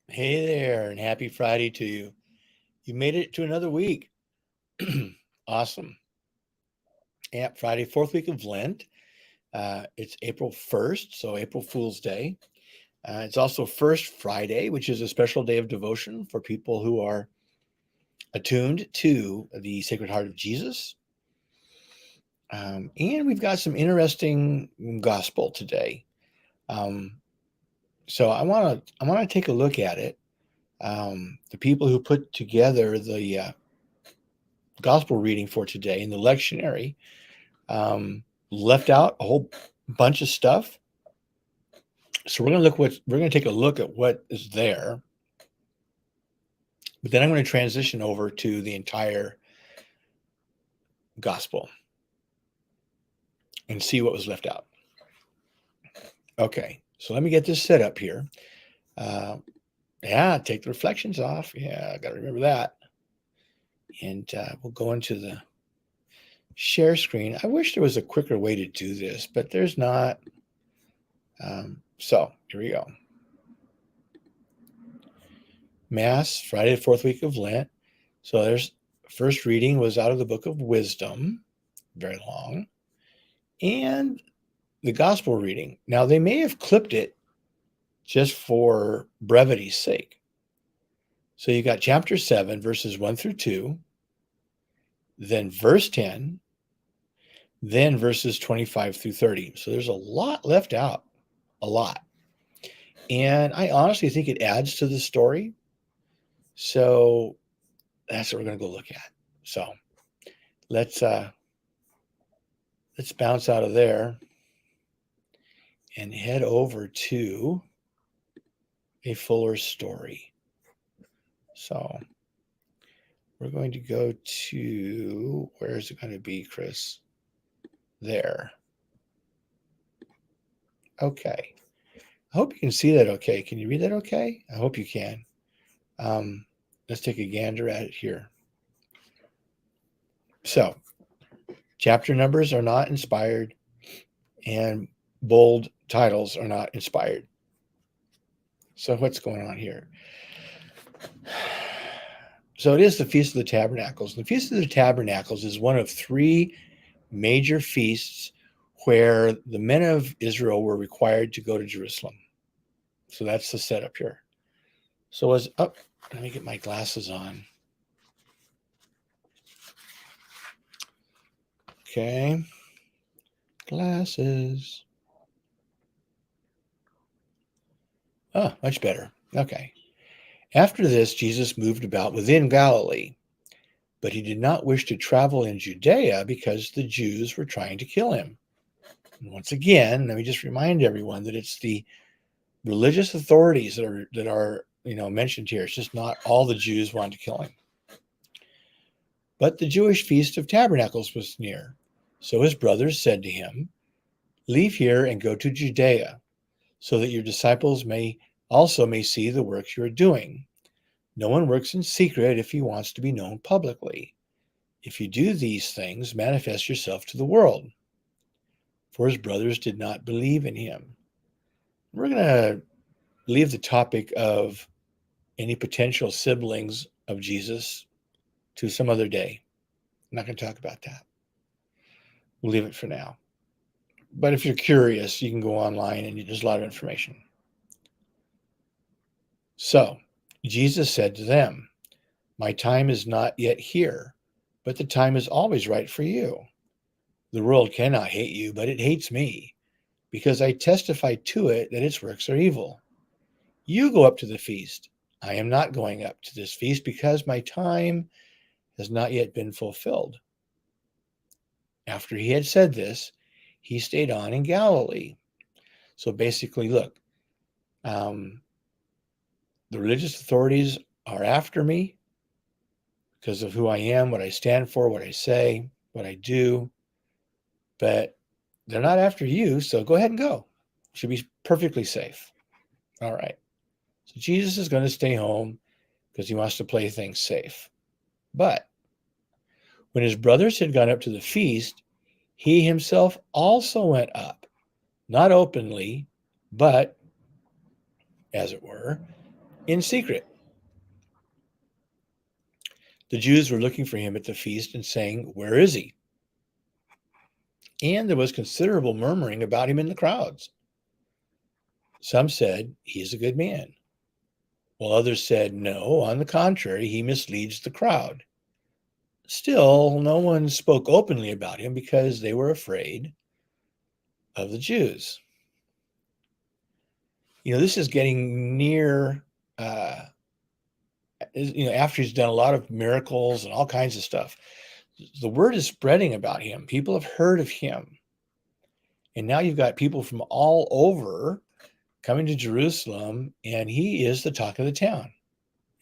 Hey there, and happy Friday to you. You made it to another week. Awesome. Yeah, Friday, fourth week of Lent. It's April 1st, so April Fool's Day. It's also First Friday, which is a special day of devotion for people who are attuned to the Sacred Heart of Jesus. And we've got some interesting gospel today. Um, so I want to take a look at it. The people who put together the gospel reading for today in the lectionary left out a whole bunch of stuff. So we're going to take a look at what is there, but then I'm going to transition over to the entire gospel and see what was left out. Okay, so let me get this set up here. Uh, yeah, take the reflections off. Yeah, I got to remember that. And we'll go into the share screen. I wish there was a quicker way to do this, but there's not. So here we go. Mass, Friday, the fourth week of Lent. So there's first reading was out of the book of Wisdom, very long, and the gospel reading. Now they may have clipped it just for brevity's sake. So you got chapter 7, verses 1 through 2, then verse 10, then verses 25 through 30. So there's a lot left out, a lot. And I honestly think it adds to the story. So that's what we're going to go look at. So let's bounce out of there and head over to a fuller story. So we're going to go to, where is it going to be, Chris? There. Okay. I hope you can see that okay. Can you read that okay? I hope you can. Let's take a gander at it here. So, chapter numbers are not inspired, and bold titles are not inspired. So, what's going on here? So, it is the Feast of the Tabernacles. The Feast of the Tabernacles is one of three major feasts where the men of Israel were required to go to Jerusalem. So, that's the setup here. So, as up, let me get my glasses on. Okay. Glasses. Oh, much better. Okay. After this, Jesus moved about within Galilee, but he did not wish to travel in Judea because the Jews were trying to kill him. And once again, let me just remind everyone that it's the religious authorities that are mentioned here. It's just not all the Jews wanted to kill him. But the Jewish Feast of Tabernacles was near. So his brothers said to him, "Leave here and go to Judea, so that your disciples may see the works you are doing. No one works in secret if he wants to be known publicly. If you do these things, manifest yourself to the world." For his brothers did not believe in him. We're going to leave the topic of any potential siblings of Jesus to some other day. I'm not going to talk about that. We'll leave it for now. But if you're curious, you can go online and there's a lot of information. So Jesus said to them, "My time is not yet here, but the time is always right for you. The world cannot hate you, but it hates me, because I testify to it that its works are evil. You go up to the feast. I am not going up to this feast because my time has not yet been fulfilled." After he had said this, he stayed on in Galilee. So basically, look, the religious authorities are after me because of who I am, what I stand for, what I say, what I do, but they're not after you, so go ahead and go. You should be perfectly safe. All right. So Jesus is going to stay home because he wants to play things safe. But when his brothers had gone up to the feast, he himself also went up, not openly, but, as it were, in secret. The Jews were looking for him at the feast and saying, "Where is he?" And there was considerable murmuring about him in the crowds. Some said, "He is a good man," while others said, "No, on the contrary, he misleads the crowd." Still, no one spoke openly about him because they were afraid of the Jews. This is getting near, uh, after he's done a lot of miracles and all kinds of stuff. The word is spreading about him. People have heard of him. And now you've got people from all over coming to Jerusalem, and he is the talk of the town.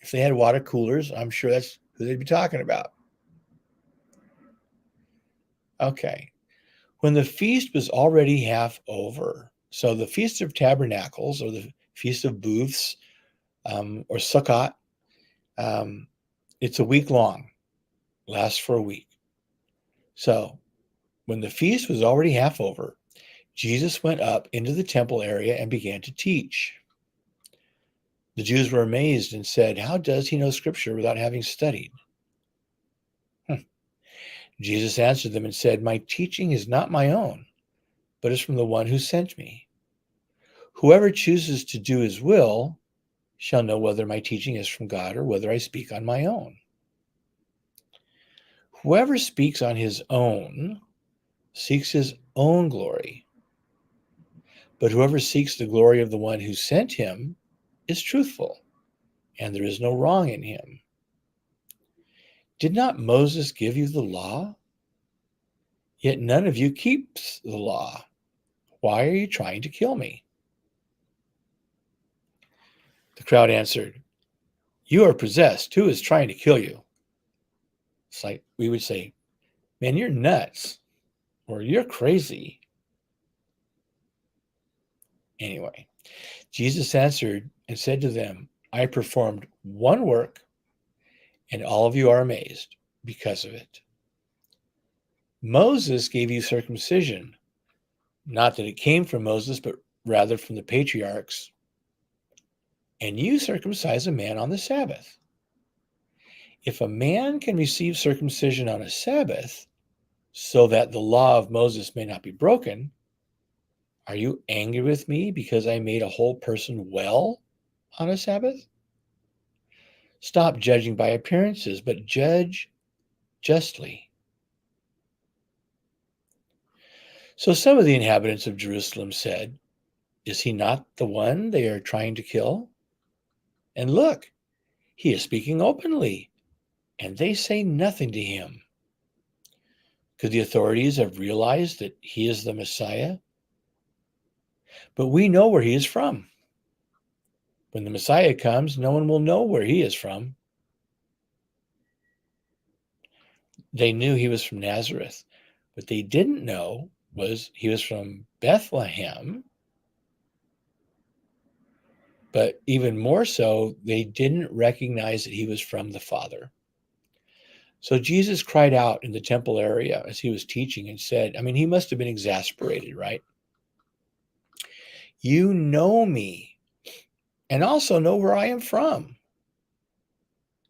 If they had water coolers, I'm sure that's who they'd be talking about. Okay. When the feast was already half over, so the Feast of Tabernacles or the Feast of Booths or Sukkot, it's a week long, lasts for a week. So when the feast was already half over, Jesus went up into the temple area and began to teach. The Jews were amazed and said, "How does he know Scripture without having studied?" Jesus answered them and said, "My teaching is not my own, but is from the one who sent me. Whoever chooses to do his will shall know whether my teaching is from God or whether I speak on my own. Whoever speaks on his own seeks his own glory, but whoever seeks the glory of the one who sent him is truthful, and there is no wrong in him. Did not Moses give you the law? Yet none of you keeps the law. Why are you trying to kill me?" The crowd answered, "You are possessed. Who is trying to kill you?" It's like we would say, "Man, you're nuts," or "You're crazy." Anyway, Jesus answered and said to them, "I performed one work, and all of you are amazed because of it. Moses gave you circumcision, not that it came from Moses, but rather from the patriarchs. And you circumcise a man on the Sabbath. If a man can receive circumcision on a Sabbath, so that the law of Moses may not be broken, are you angry with me because I made a whole person well on a Sabbath? Stop judging by appearances, but judge justly." So some of the inhabitants of Jerusalem said, "Is he not the one they are trying to kill? And look, he is speaking openly, and they say nothing to him. Could the authorities have realized that he is the Messiah? But we know where he is from. When the Messiah comes, no one will know where he is from." They knew he was from Nazareth. What they didn't know was he was from Bethlehem, but even more so, they didn't recognize that he was from the Father. So Jesus cried out in the temple area as he was teaching and said, he must have been exasperated, right? "You know me and also know where I am from.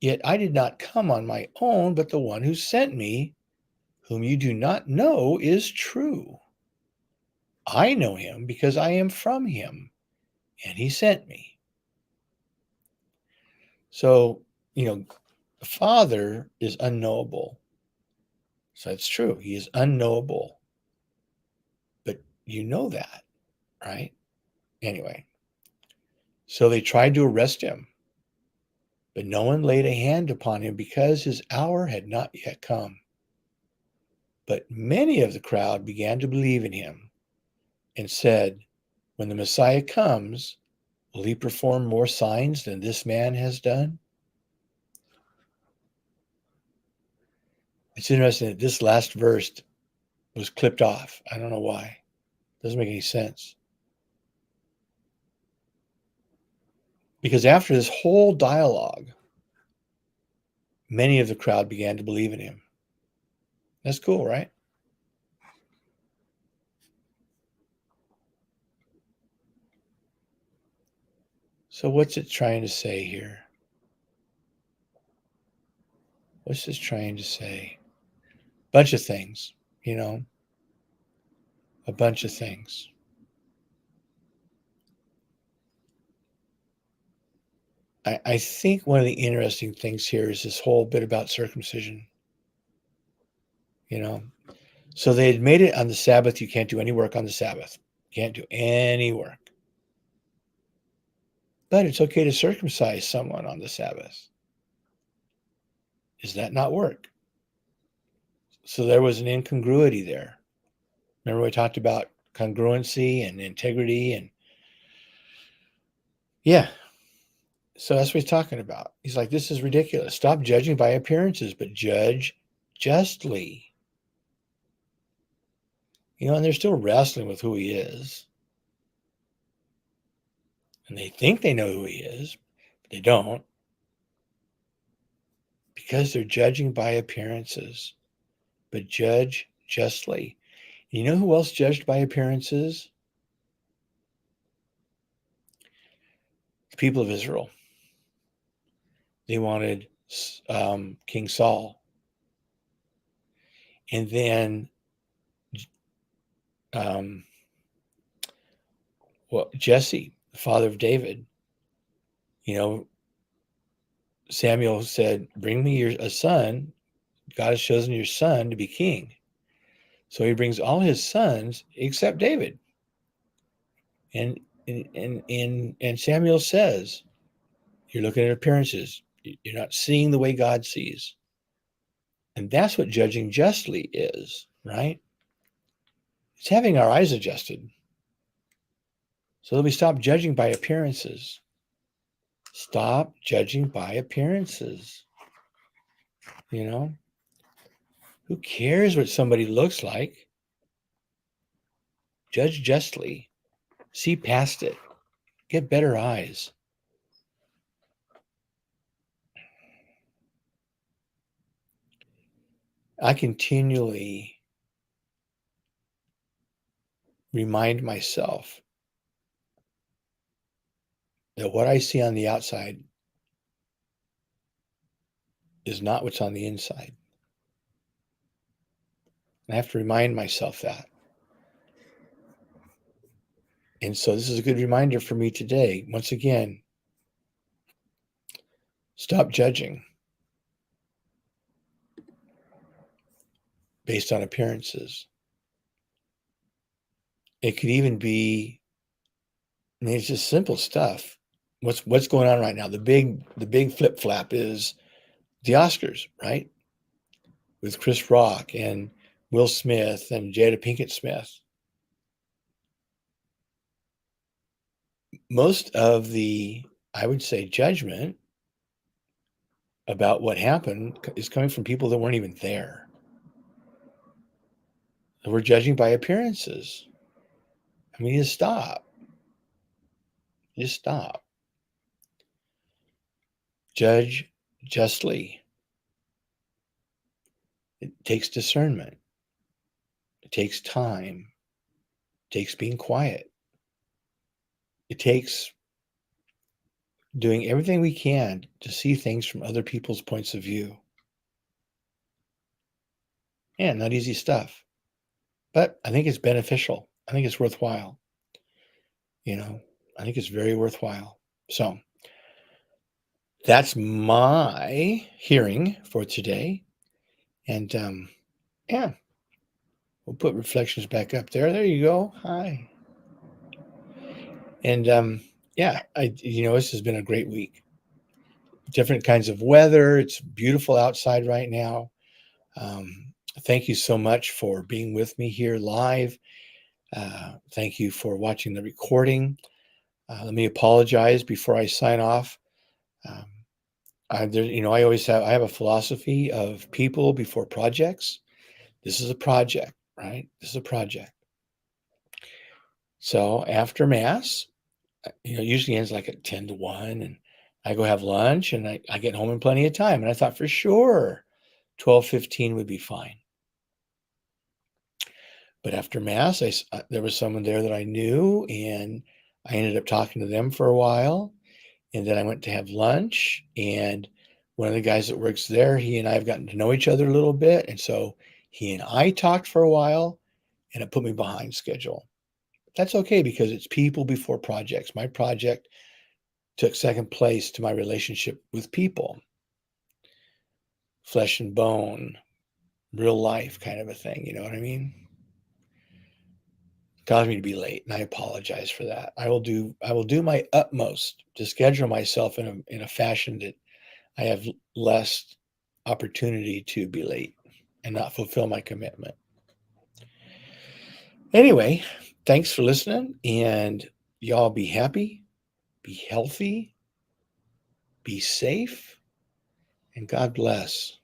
Yet I did not come on my own, but the one who sent me, whom you do not know, is true. I know him because I am from him, and he sent me." So, the Father is unknowable. So that's true. He is unknowable. But you know that, right? Anyway, so they tried to arrest him, but no one laid a hand upon him because his hour had not yet come. But many of the crowd began to believe in him and said, "When the Messiah comes, will he perform more signs than this man has done?" It's interesting that this last verse was clipped off. I don't know why. It doesn't make any sense. Because after this whole dialogue, many of the crowd began to believe in him. That's cool, right? So what's it trying to say here? What's this trying to say? Bunch of things, a bunch of things. I think one of the interesting things here is this whole bit about circumcision, you know. So they had made it on the Sabbath. You can't do any work on the Sabbath. Can't do any work. But it's okay to circumcise someone on the Sabbath. Is that not work? So there was an incongruity there. Remember we talked about congruency and integrity and yeah. So that's what he's talking about. He's like, this is ridiculous. Stop judging by appearances, but judge justly. And they're still wrestling with who he is. And they think they know who he is, but they don't. Because they're judging by appearances, but judge justly. You know who else judged by appearances? The people of Israel. They wanted King Saul. And then Jesse, the father of David, Samuel said, bring me a son. God has chosen your son to be king. So he brings all his sons except David. And Samuel says, you're looking at appearances. You're not seeing the way God sees. And that's what judging justly is, right? It's having our eyes adjusted so that we stop judging by appearances. Stop judging by appearances. Who cares what somebody looks like? Judge justly. See past it. Get better eyes. I continually remind myself that what I see on the outside is not what's on the inside. I have to remind myself that. And so this is a good reminder for me today. Once again, stop judging based on appearances. It could even be, it's just simple stuff. What's going on right now? The big flip flap is the Oscars, right? With Chris Rock and Will Smith and Jada Pinkett Smith. Most of the, I would say, judgment about what happened is coming from people that weren't even there. We're judging by appearances. I mean, just stop. Just stop. Judge justly. It takes discernment. It takes time. It takes being quiet. It takes doing everything we can to see things from other people's points of view. Yeah, not easy stuff. But I think it's beneficial. I think it's worthwhile. I think it's very worthwhile. So that's my hearing for today. And yeah, we'll put reflections back up there. There you go. Hi. And yeah, this has been a great week. Different kinds of weather. It's beautiful outside right now. Thank you so much for being with me here live. Thank you for watching the recording. Let me apologize before I sign off. I have a philosophy of people before projects. This is a project, right? This is a project. So after Mass, usually ends like at 10 to 1, and I go have lunch, and I get home in plenty of time. And I thought for sure 12:15 would be fine. But after Mass, there was someone there that I knew, and I ended up talking to them for a while. And then I went to have lunch, and one of the guys that works there, he and I have gotten to know each other a little bit. And so he and I talked for a while, and it put me behind schedule. That's okay because it's people before projects. My project took second place to my relationship with people, flesh and bone, real life kind of a thing. You know what I mean? Caused me to be late, and I apologize for that. I will do my utmost to schedule myself in a fashion that I have less opportunity to be late and not fulfill my commitment. Anyway, thanks for listening, and y'all be happy, be healthy, be safe, and God bless.